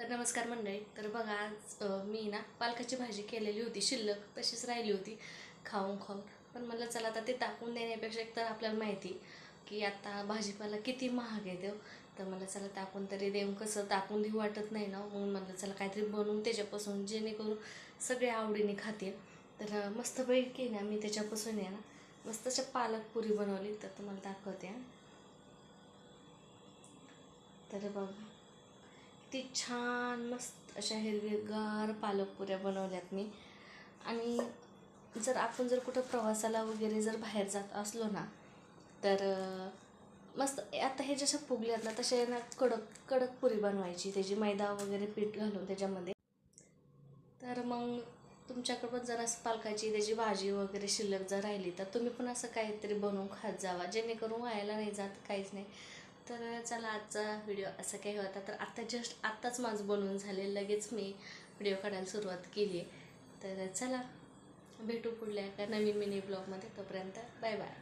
तर नमस्कार मंडळी. तर बघा आज मी ना पालकाची भाजी केलेली होती, शिल्लक तशीच राहिली होती खाऊन खाऊन. पण मला चला आता ते टाकून देण्यापेक्षा एक तर आपल्याला माहिती की आता भाजीपाला किती महाग आहे तो. तर मला चला टाकून तरी देऊन, कसं टाकून देऊ वाटत नाही ना, म्हणून म्हणलं चला काहीतरी बनवून त्याच्यापासून जेणेकरून सगळे आवडीने खातील. तर मस्तपैकी ना मी त्याच्यापासून आहे ना मस्त अशा पालक पुरी बनवली, तर तुम्हाला दाखवते हां. तर बघा किती छान मस्त अशा हिरवीगार पालकपुऱ्या बनवल्यात मी. आणि जर कुठं प्रवासाला वगैरे जर बाहेर जात असलो ना, तर मस्त आता हे जशा फुगल्यात ना तसे ना कडक कडक पुरी बनवायची, त्याची मैदा वगैरे पीठ घालून त्याच्यामध्ये. तर मग तुमच्याकडं पण जर असं पालकाची त्याची भाजी वगैरे शिल्लक जर राहिली तर तुम्ही पण असं काहीतरी बनवून खात जावा, जेणेकरून व्हायला नाही जात काहीच नाही. तर चला आजचा व्हिडिओ असा काही होता. तर आत्ताच माझं बनवून झाले, लगेच मी व्हिडिओ काढायला सुरुवात केली आहे. तर चला भेटू पुढल्या एका नवीन मिनी ब्लॉगमध्ये. तोपर्यंत बाय बाय.